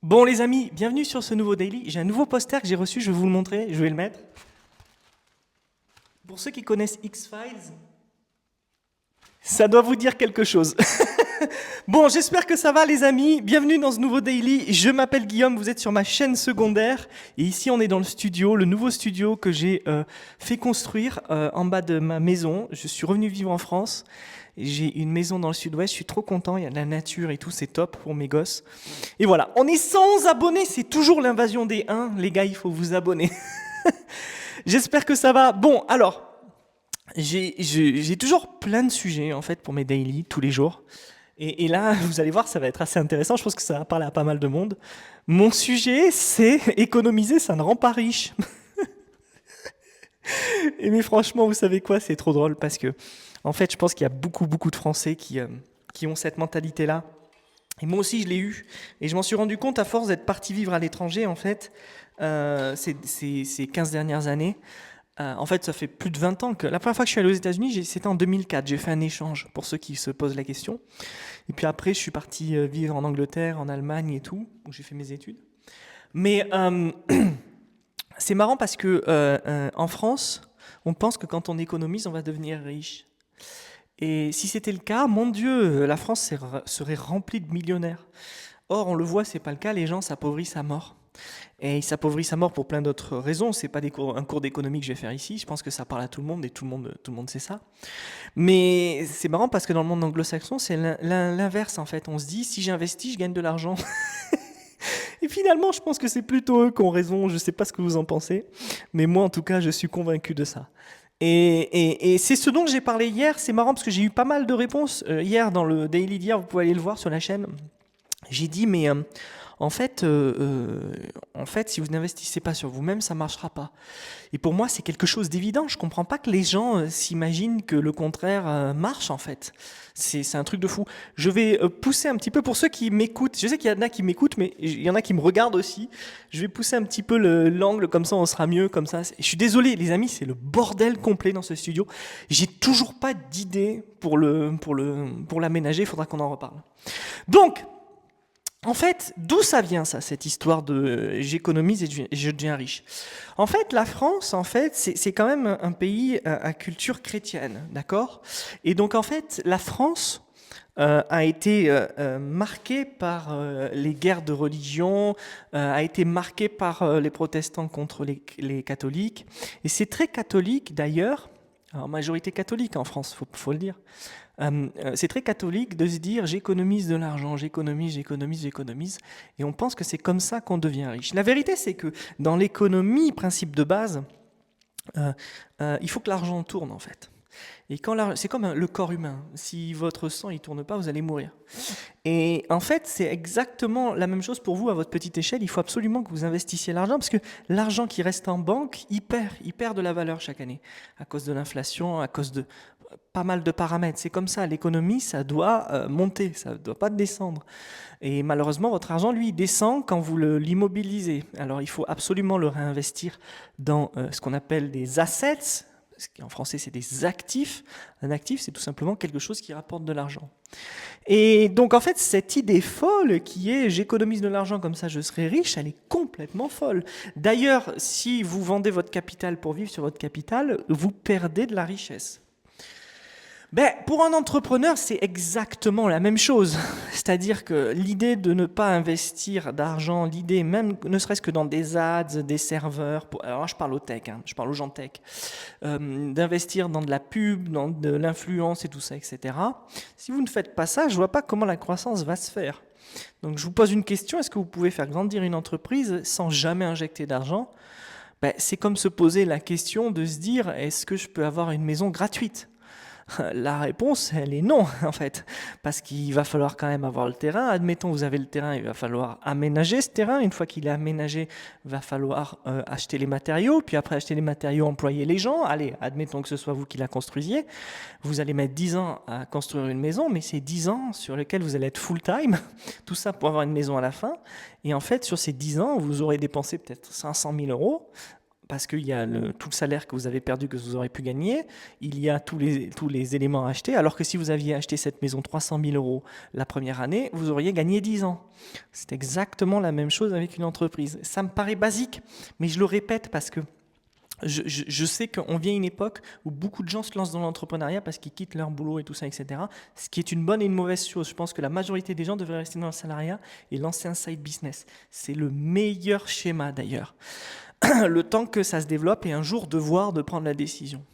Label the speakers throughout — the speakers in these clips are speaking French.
Speaker 1: Bon les amis, bienvenue sur ce nouveau daily. J'ai un nouveau poster que j'ai reçu, je vais vous le montrer, je vais le mettre. Pour ceux qui connaissent X-Files, ça doit vous dire quelque chose. Bon, j'espère que ça va les amis. Bienvenue dans ce nouveau daily. Je m'appelle Guillaume, vous êtes sur ma chaîne secondaire. Et ici, on est dans le studio, le nouveau studio que j'ai fait construire en bas de ma maison. Je suis revenu vivre en France. J'ai une maison dans le sud-ouest, je suis trop content, il y a de la nature et tout, c'est top pour mes gosses. Et voilà, on est 100 abonnés, c'est toujours l'invasion des 1. Les gars, il faut vous abonner. J'espère que ça va. Bon, alors, j'ai toujours plein de sujets en fait pour mes daily, tous les jours. Et là, vous allez voir, ça va être assez intéressant. Je pense que ça va parler à pas mal de monde. Mon sujet, c'est économiser, ça ne rend pas riche. Et mais franchement, vous savez quoi, c'est trop drôle parce que, en fait, je pense qu'il y a beaucoup de Français qui ont cette mentalité-là. Et moi aussi, je l'ai eu. Et je m'en suis rendu compte à force d'être parti vivre à l'étranger, en fait, ces 15 dernières années. En fait, ça fait plus de 20 ans que... La première fois que je suis allé aux États-Unis, c'était en 2004. J'ai fait un échange, pour ceux qui se posent la question. Et puis après, je suis parti vivre en Angleterre, en Allemagne et tout, où j'ai fait mes études. Mais c'est marrant parce que en France, on pense que quand on économise, on va devenir riche. Et si c'était le cas, mon Dieu, la France serait remplie de millionnaires. Or, on le voit, c'est pas le cas. Les gens s'appauvrissent à mort. Et ils s'appauvrissent à mort pour plein d'autres raisons. C'est pas un cours d'économie que je vais faire ici. Je pense que ça parle à tout le monde et tout le monde sait ça. Mais c'est marrant parce que dans le monde anglo-saxon, c'est l'inverse en fait. On se dit, si j'investis, je gagne de l'argent. Et finalement, je pense que c'est plutôt eux qui ont raison. Je sais pas ce que vous en pensez. Mais moi, en tout cas, je suis convaincu de ça. Et c'est ce dont j'ai parlé hier. C'est marrant parce que j'ai eu pas mal de réponses hier dans le daily d'hier. Vous pouvez aller le voir sur la chaîne. J'ai dit, mais en fait, si vous n'investissez pas sur vous-même, ça ne marchera pas. Et pour moi, c'est quelque chose d'évident. Je ne comprends pas que les gens s'imaginent que le contraire marche, en fait. C'est un truc de fou. Je vais pousser un petit peu pour ceux qui m'écoutent. Je sais qu'il y en a qui m'écoutent, mais il y en a qui me regardent aussi. Je vais pousser un petit peu l'angle, comme ça on sera mieux, comme ça. Je suis désolé, les amis, c'est le bordel complet dans ce studio. J'ai toujours pas d'idée pour l'aménager. Il faudra qu'on en reparle. Donc, en fait, d'où ça vient ça, cette histoire de j'économise et je deviens riche? En fait, la France, en fait, c'est quand même un pays à culture chrétienne, d'accord? Et donc, en fait, la France a été marquée par les guerres de religion, a été marquée par les protestants contre les catholiques. Et c'est très catholique d'ailleurs, alors majorité catholique en France, faut le dire. C'est très catholique de se dire j'économise de l'argent, j'économise, et on pense que c'est comme ça qu'on devient riche. La vérité, c'est que dans l'économie, principe de base, il faut que l'argent tourne en fait. Et c'est comme le corps humain. Si votre sang il tourne pas, vous allez mourir. Et en fait, c'est exactement la même chose pour vous à votre petite échelle. Il faut absolument que vous investissiez l'argent parce que l'argent qui reste en banque, il perd de la valeur chaque année à cause de l'inflation, à cause de pas mal de paramètres. C'est comme ça, l'économie, ça doit monter, ça ne doit pas descendre. Et malheureusement, votre argent, lui, il descend quand vous l'immobilisez. Alors, il faut absolument le réinvestir dans ce qu'on appelle des assets. En français, c'est des actifs. Un actif, c'est tout simplement quelque chose qui rapporte de l'argent. Et donc, en fait, cette idée folle qui est j'économise de l'argent comme ça je serai riche, elle est complètement folle. D'ailleurs, si vous vendez votre capital pour vivre sur votre capital, vous perdez de la richesse. Ben, pour un entrepreneur, c'est exactement la même chose. C'est-à-dire que l'idée de ne pas investir d'argent, l'idée même, ne serait-ce que dans des ads, des serveurs, alors je parle aux tech, hein, je parle aux gens tech, d'investir dans de la pub, dans de l'influence et tout ça, etc. Si vous ne faites pas ça, je ne vois pas comment la croissance va se faire. Donc je vous pose une question, est-ce que vous pouvez faire grandir une entreprise sans jamais injecter d'argent? Ben, c'est comme se poser la question de se dire, est-ce que je peux avoir une maison gratuite? La réponse, elle est non, en fait, parce qu'il va falloir quand même avoir le terrain. Admettons, vous avez le terrain, il va falloir aménager ce terrain. Une fois qu'il est aménagé, il va falloir acheter les matériaux, puis après acheter les matériaux, employer les gens. Allez, admettons que ce soit vous qui la construisiez. Vous allez mettre 10 ans à construire une maison, mais c'est 10 ans sur lesquels vous allez être full-time, tout ça pour avoir une maison à la fin. Et en fait, sur ces 10 ans, vous aurez dépensé peut-être 500 000 euros parce qu'il y a tout le salaire que vous avez perdu, que vous aurez pu gagner, il y a tous les éléments à acheter, alors que si vous aviez acheté cette maison 300 000 euros la première année, vous auriez gagné 10 ans. C'est exactement la même chose avec une entreprise. Ça me paraît basique, mais je le répète parce que je sais qu'on vient à une époque où beaucoup de gens se lancent dans l'entrepreneuriat parce qu'ils quittent leur boulot et tout ça, etc. Ce qui est une bonne et une mauvaise chose. Je pense que la majorité des gens devraient rester dans le salariat et lancer un side business. C'est le meilleur schéma d'ailleurs. Le temps que ça se développe et un jour devoir de prendre la décision.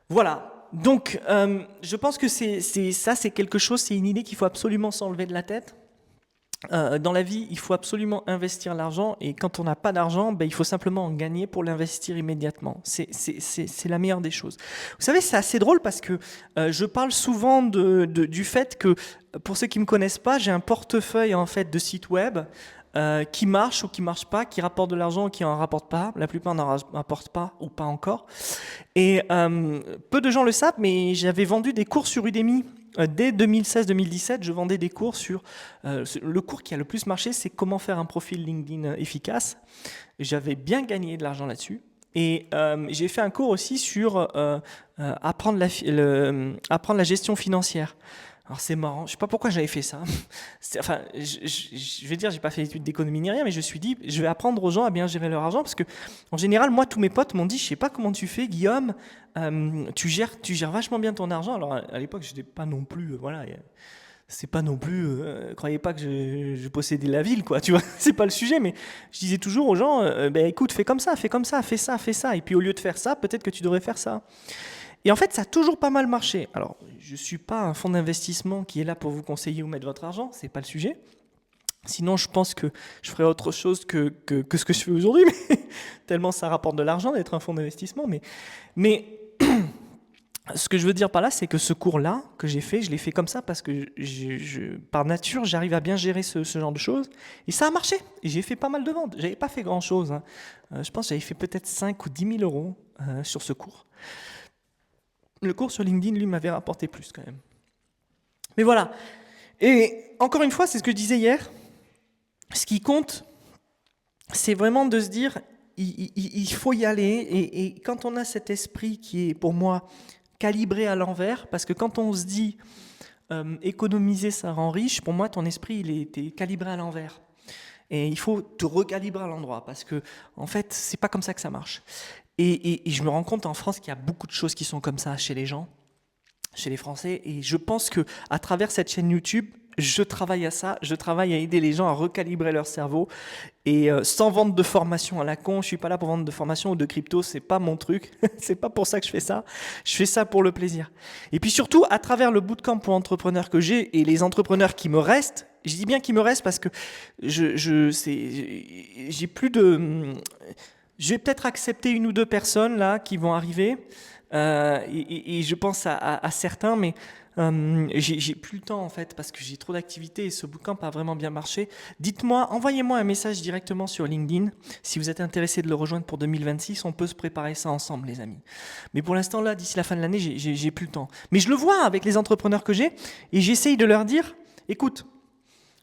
Speaker 1: Voilà. Donc, je pense que c'est quelque chose, c'est une idée qu'il faut absolument s'enlever de la tête. Dans la vie, il faut absolument investir l'argent et quand on n'a pas d'argent, il faut simplement en gagner pour l'investir immédiatement. C'est la meilleure des choses. Vous savez, c'est assez drôle parce que je parle souvent du fait que, pour ceux qui ne me connaissent pas, j'ai un portefeuille en fait de sites web qui marche ou qui marche pas, qui rapporte de l'argent ou qui en rapporte pas. La plupart n'en rapportent pas ou pas encore. Et peu de gens le savent, mais j'avais vendu des cours sur Udemy. Dès 2016-2017, je vendais des cours sur... le cours qui a le plus marché, c'est comment faire un profil LinkedIn efficace. J'avais bien gagné de l'argent là-dessus. Et j'ai fait un cours aussi sur apprendre la gestion financière. Alors c'est marrant, je ne sais pas pourquoi j'avais fait ça. Enfin, je vais dire, j'ai pas fait d'études d'économie ni rien, mais je me suis dit, je vais apprendre aux gens à bien gérer leur argent parce que, en général, moi, tous mes potes m'ont dit, je sais pas comment tu fais, Guillaume, tu gères vachement bien ton argent. Alors à l'époque, je n'étais pas non plus, voilà, c'est pas non plus, croyez pas que je possédais la ville, quoi, tu vois, c'est pas le sujet, mais je disais toujours aux gens, écoute, fais comme ça, fais ça, et puis au lieu de faire ça, peut-être que tu devrais faire ça. Et en fait, ça a toujours pas mal marché. Alors, je ne suis pas un fonds d'investissement qui est là pour vous conseiller où mettre votre argent, c'est pas le sujet. Sinon, je pense que je ferais autre chose que ce que je fais aujourd'hui, mais tellement ça rapporte de l'argent d'être un fonds d'investissement. Mais ce que je veux dire par là, c'est que ce cours-là que j'ai fait, je l'ai fait comme ça parce que par nature, j'arrive à bien gérer ce genre de choses. Et ça a marché. Et j'ai fait pas mal de ventes. J'avais pas fait grand-chose, hein. Je pense que j'avais fait peut-être 5 ou 10 000 euros sur ce cours. Le cours sur LinkedIn, lui, m'avait rapporté plus quand même. Mais voilà. Et encore une fois, c'est ce que je disais hier. Ce qui compte, c'est vraiment de se dire, il faut y aller. Et quand on a cet esprit qui est, pour moi, calibré à l'envers, parce que quand on se dit économiser, ça rend riche, pour moi, ton esprit, il était calibré à l'envers. Et il faut te recalibrer à l'endroit, parce que, en fait, c'est pas comme ça que ça marche. Et je me rends compte en France qu'il y a beaucoup de choses qui sont comme ça chez les gens, chez les Français. Et je pense qu'à travers cette chaîne YouTube, je travaille à ça. Je travaille à aider les gens à recalibrer leur cerveau. Et sans vendre de formation à la con, je suis pas là pour vendre de formation ou de crypto, c'est pas mon truc. C'est pas pour ça que je fais ça. Je fais ça pour le plaisir. Et puis surtout, à travers le bootcamp pour entrepreneurs que j'ai et les entrepreneurs qui me restent, je dis bien qu'ils me restent parce que j'ai plus de... Je vais peut-être accepter une ou deux personnes là qui vont arriver et je pense à certains, mais j'ai plus le temps en fait parce que j'ai trop d'activités et ce bootcamp a vraiment bien marché. Dites-moi, envoyez-moi un message directement sur LinkedIn si vous êtes intéressé de le rejoindre pour 2026. On peut se préparer ça ensemble, les amis. Mais pour l'instant là, d'ici la fin de l'année, j'ai plus le temps. Mais je le vois avec les entrepreneurs que j'ai et j'essaye de leur dire, écoute.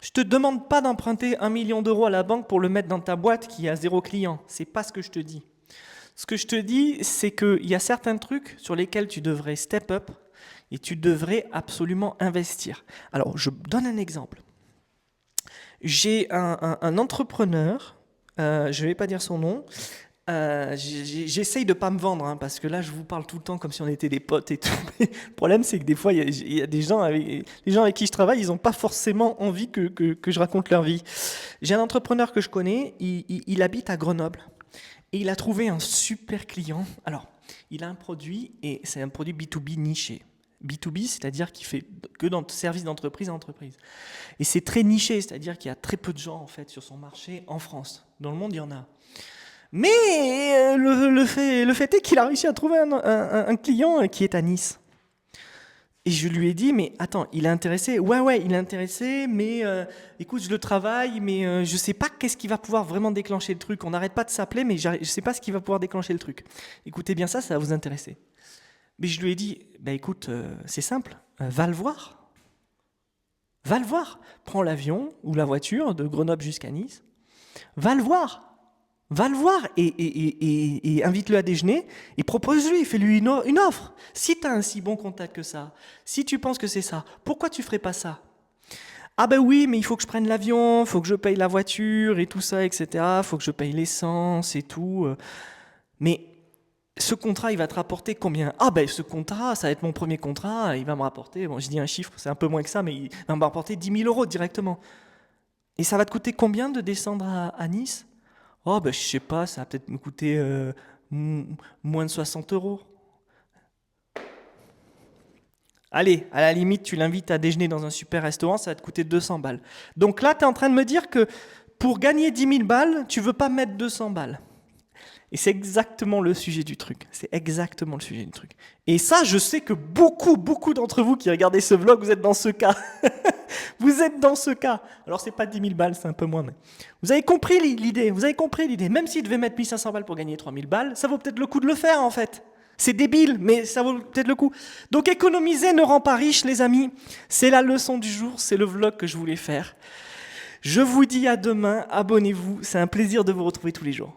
Speaker 1: Je ne te demande pas d'emprunter 1 million d'euros à la banque pour le mettre dans ta boîte qui a 0 client. Ce n'est pas ce que je te dis. Ce que je te dis, c'est qu'il y a certains trucs sur lesquels tu devrais step up et tu devrais absolument investir. Alors, je donne un exemple. J'ai un entrepreneur, je ne vais pas dire son nom, j'essaye de ne pas me vendre, hein, parce que là je vous parle tout le temps comme si on était des potes et tout. Mais le problème c'est que des fois il y a des gens les gens avec qui je travaille, ils n'ont pas forcément envie que je raconte leur vie. J'ai un entrepreneur que je connais, il habite à Grenoble et il a trouvé un super client. Alors il a un produit et c'est un produit B2B niché. B2B, c'est-à-dire qu'il fait que dans le service d'entreprise à entreprise. Et c'est très niché, c'est-à-dire qu'il y a très peu de gens en fait sur son marché en France. Dans le monde il y en a. Mais le fait est qu'il a réussi à trouver un client qui est à Nice. Et je lui ai dit, mais attends, il est intéressé? Ouais, il est intéressé, mais écoute, je le travaille, mais je ne sais pas qu'est-ce qui va pouvoir vraiment déclencher le truc. On n'arrête pas de s'appeler, mais je ne sais pas ce qui va pouvoir déclencher le truc. Écoutez bien ça va vous intéresser. Mais je lui ai dit, écoute, c'est simple, va le voir. Va le voir. Prends l'avion ou la voiture de Grenoble jusqu'à Nice. Va le voir. Va le voir et invite-le à déjeuner et propose-lui, fais-lui une offre. Si tu as un si bon contact que ça, si tu penses que c'est ça, pourquoi tu ferais pas ça? Ah ben oui, mais il faut que je prenne l'avion, il faut que je paye la voiture et tout ça, etc. Il faut que je paye l'essence et tout. Mais ce contrat, il va te rapporter combien? Ah ben ce contrat, ça va être mon premier contrat, il va me rapporter, bon je dis un chiffre, c'est un peu moins que ça, mais il va me rapporter 10 000 € directement. Et ça va te coûter combien de descendre à Nice? Oh ben je sais pas, ça va peut-être me coûter moins de 60 €. Allez, à la limite, tu l'invites à déjeuner dans un super restaurant, ça va te coûter 200 balles. Donc là, tu es en train de me dire que pour gagner 10 000 balles, tu veux pas mettre 200 balles. Et c'est exactement le sujet du truc. C'est exactement le sujet du truc. Et ça, je sais que beaucoup, beaucoup d'entre vous qui regardez ce vlog, vous êtes dans ce cas. Vous êtes dans ce cas. Alors, c'est pas 10 000 balles, c'est un peu moins, mais vous avez compris l'idée. Vous avez compris l'idée. Même s'il devait mettre 1500 balles pour gagner 3000 balles, ça vaut peut-être le coup de le faire, en fait. C'est débile, mais ça vaut peut-être le coup. Donc, économiser ne rend pas riche, les amis. C'est la leçon du jour. C'est le vlog que je voulais faire. Je vous dis à demain. Abonnez-vous. C'est un plaisir de vous retrouver tous les jours.